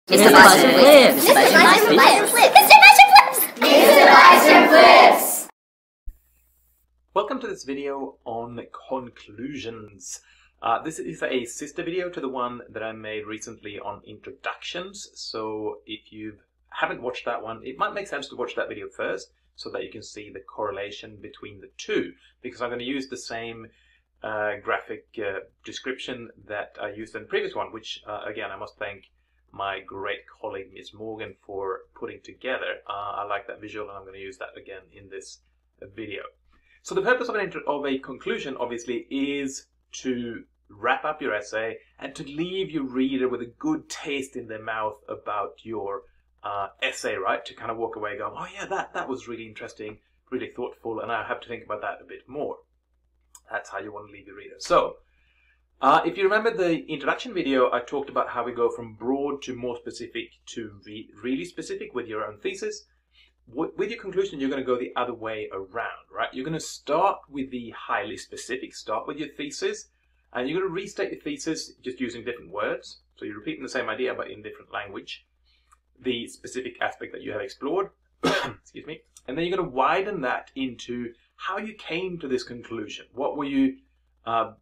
Mr. Bison Flips! Mr. Bison Flips! Mr. Bison Flips! Mr. Bison Flips! Welcome to this video on conclusions. This is a sister video to the one that I made recently on introductions. So if you haven't watched that one, it might make sense to watch that video first so that you can see the correlation between the two, because I'm going to use the same graphic description that I used in the previous one, which again I must thank my great colleague Ms. Morgan for putting together. I like that visual and I'm going to use that again in this video. So the purpose of a conclusion obviously is to wrap up your essay and to leave your reader with a good taste in their mouth about your essay, right? To kind of walk away going, oh yeah, that was really interesting, really thoughtful, and I have to think about that a bit more. That's how you want to leave your reader. So if you remember the introduction video, I talked about how we go from broad to more specific to really specific with your own thesis. With your conclusion, you're going to go the other way around, right? You're going to start with the highly specific, start with your thesis, and you're going to restate your thesis just using different words. So you're repeating the same idea, but in different language. The specific aspect that you have explored, excuse me, and then you're going to widen that into how you came to this conclusion. What were you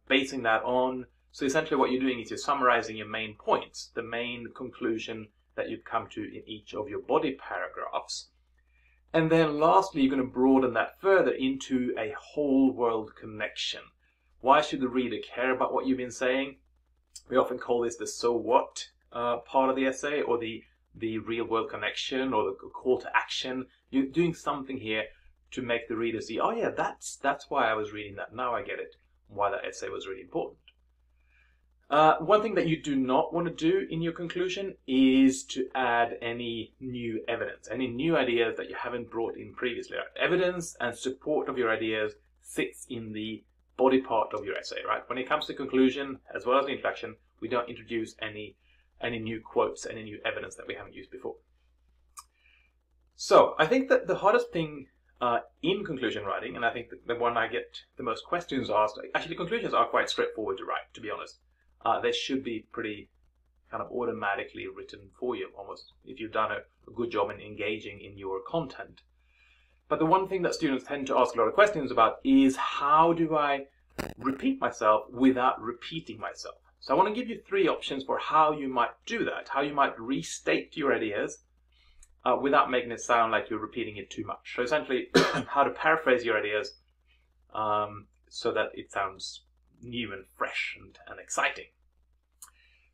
basing that on? So essentially what you're doing is you're summarizing your main points, the main conclusion that you've come to in each of your body paragraphs. And then lastly, you're going to broaden that further into a whole world connection. Why should the reader care about what you've been saying? We often call this the so what part of the essay, or the real world connection, or the call to action. You're doing something here to make the reader see, oh yeah, that's why I was reading that. Now I get it, why that essay was really important. One thing that you do not want to do in your conclusion is to add any new evidence, any new ideas that you haven't brought in previously. Right? Evidence and support of your ideas sits in the body part of your essay, right? When it comes to conclusion, as well as the introduction, we don't introduce any new quotes, any new evidence that we haven't used before. So I think that the hardest thing in conclusion writing, and I think the one I get the most questions asked, actually conclusions are quite straightforward to write, to be honest. They should be pretty kind of automatically written for you, almost, if you've done a good job in engaging in your content. But the one thing that students tend to ask a lot of questions about is, how do I repeat myself without repeating myself? So I want to give you 3 options for how you might do that, how you might restate your ideas without making it sound like you're repeating it too much. So essentially, how to paraphrase your ideas so that it sounds new and fresh and exciting.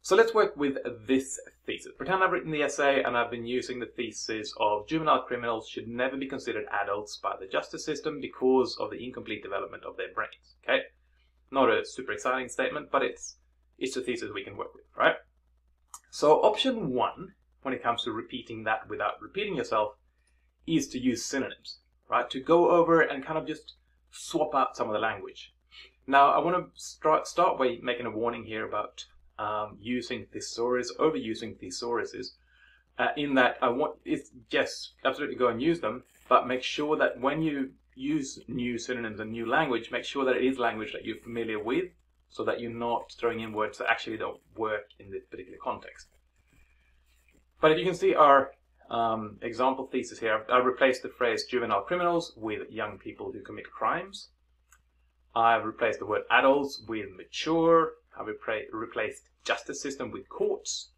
So let's work with this thesis. Pretend I've written the essay and I've been using the thesis of juvenile criminals should never be considered adults by the justice system because of the incomplete development of their brains. Okay, not a super exciting statement, but it's a thesis we can work with, right? So option 1, when it comes to repeating that without repeating yourself, is to use synonyms, right? To go over and kind of just swap out some of the language. Now, I want to start by making a warning here about using thesaurus, overusing thesauruses, in that yes, absolutely go and use them, but make sure that when you use new synonyms and new language, make sure that it is language that you're familiar with, so that you're not throwing in words that actually don't work in this particular context. But if you can see our example thesis here, I've replaced the phrase juvenile criminals with young people who commit crimes. I've replaced the word adults with mature. I've replaced justice system with courts.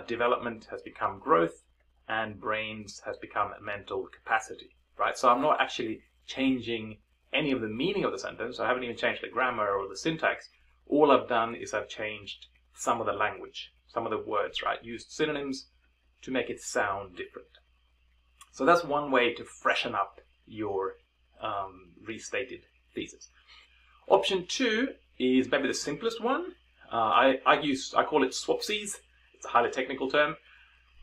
Development has become growth, and brains has become mental capacity, right? So I'm not actually changing any of the meaning of the sentence. I haven't even changed the grammar or the syntax. All I've done is I've changed some of the language, some of the words, right? Used synonyms to make it sound different. So that's one way to freshen up your restated thesis. Option 2 is maybe the simplest one. I call it swapsies. It's a highly technical term.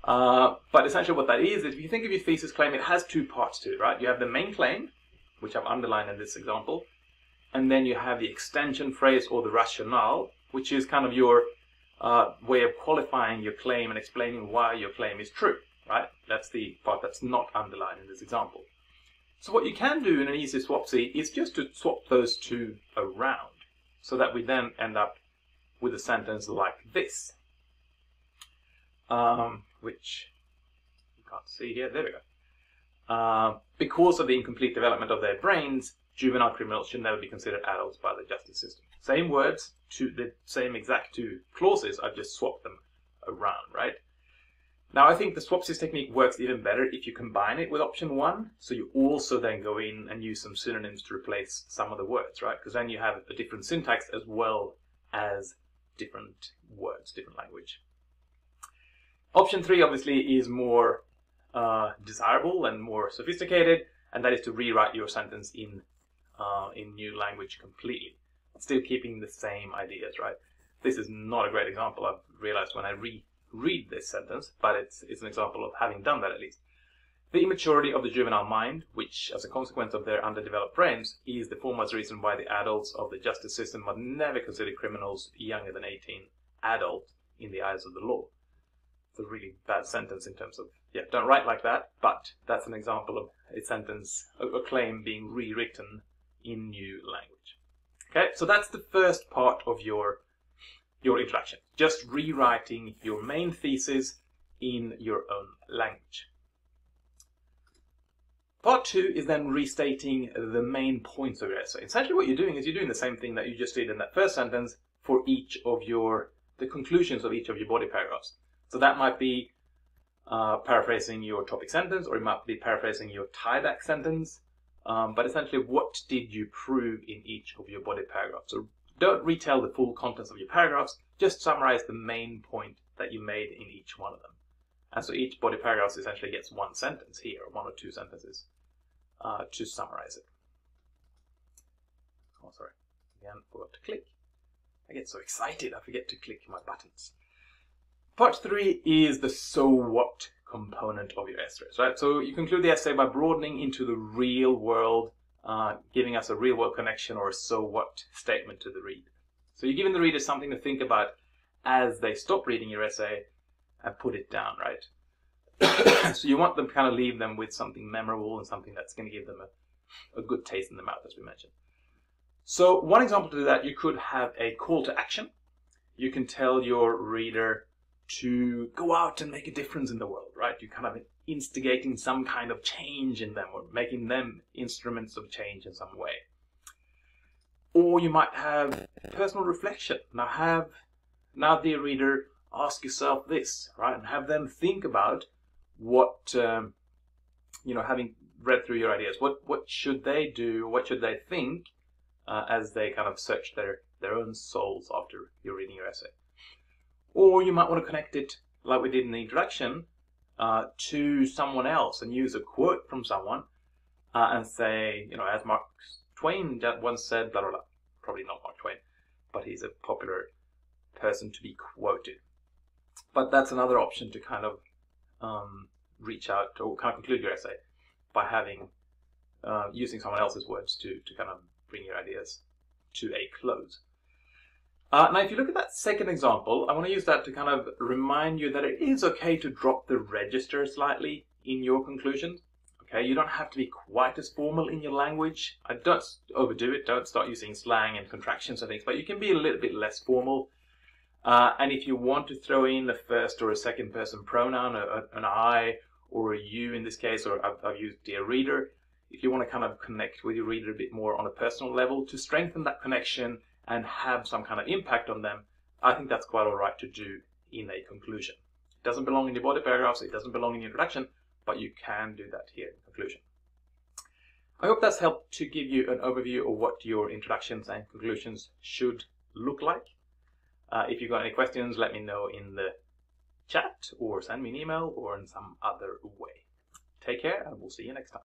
But essentially what that is if you think of your thesis claim, it has 2 parts to it, right? You have the main claim, which I've underlined in this example, and then you have the extension phrase or the rationale, which is kind of your way of qualifying your claim and explaining why your claim is true, right? That's the part that's not underlined in this example. So what you can do in an easy swapsy is just to swap those 2 around, so that we then end up with a sentence like this. which you can't see here. There we go. Because of the incomplete development of their brains, juvenile criminals should never be considered adults by the justice system. Same words, to the same exact two clauses, I've just swapped them around, right? Now I think the swapsies technique works even better if you combine it with option 1, so you also then go in and use some synonyms to replace some of the words, right? Because then you have a different syntax as well as different words, different language. Option 3 obviously is more desirable and more sophisticated, and that is to rewrite your sentence in new language completely, still keeping the same ideas, right? This is not a great example, I've realized when I read this sentence, but it's an example of having done that at least. The immaturity of the juvenile mind, which as a consequence of their underdeveloped brains, is the foremost reason why the adults of the justice system would never consider criminals younger than 18 adult in the eyes of the law. It's a really bad sentence in terms of, yeah, don't write like that, but that's an example of a sentence, a claim being rewritten in new language. Okay, so that's the first part of your introduction. Just rewriting your main thesis in your own language. Part 2 is then restating the main points of your essay. Essentially what you're doing is you're doing the same thing that you just did in that first sentence for each of the conclusions of each of your body paragraphs. So that might be paraphrasing your topic sentence, or it might be paraphrasing your tie-back sentence. But essentially, what did you prove in each of your body paragraphs? So don't retell the full contents of your paragraphs, just summarize the main point that you made in each one of them. And so each body paragraph essentially gets one sentence here, or 1 or 2 sentences, to summarize it. Oh, sorry. Again, forgot to click. I get so excited, I forget to click my buttons. Part 3 is the so what component of your essays, right? So you conclude the essay by broadening into the real world, giving us a real world connection or a so what statement to the read. So you're giving the reader something to think about as they stop reading your essay and put it down, right? So you want them to kind of leave them with something memorable and something that's going to give them a good taste in the mouth, as we mentioned. So one example to do that, you could have a call to action. You can tell your reader to go out and make a difference in the world, right? You're kind of instigating some kind of change in them, or making them instruments of change in some way. Or you might have personal reflection. Now dear reader, ask yourself this, right? And have them think about what, having read through your ideas, what should they do, what should they think as they kind of search their own souls after you're reading your essay. Or you might want to connect it, like we did in the introduction, to someone else and use a quote from someone and say, as Mark Twain once said, blah, blah, blah. Probably not Mark Twain, but he's a popular person to be quoted. But that's another option to kind of reach out or kind of conclude your essay by having using someone else's words to kind of bring your ideas to a close. Now, if you look at that second example, I want to use that to kind of remind you that it is okay to drop the register slightly in your conclusions. Okay, you don't have to be quite as formal in your language. Don't overdo it. Don't start using slang and contractions and things, but you can be a little bit less formal. And if you want to throw in a first or a second person pronoun, an I or a you in this case, or I've used dear reader, if you want to kind of connect with your reader a bit more on a personal level to strengthen that connection and have some kind of impact on them, I think that's quite alright to do in a conclusion. It doesn't belong in your body paragraphs, it doesn't belong in your introduction, but you can do that here in conclusion. I hope that's helped to give you an overview of what your introductions and conclusions should look like. If you've got any questions, let me know in the chat or send me an email or in some other way. Take care and we'll see you next time.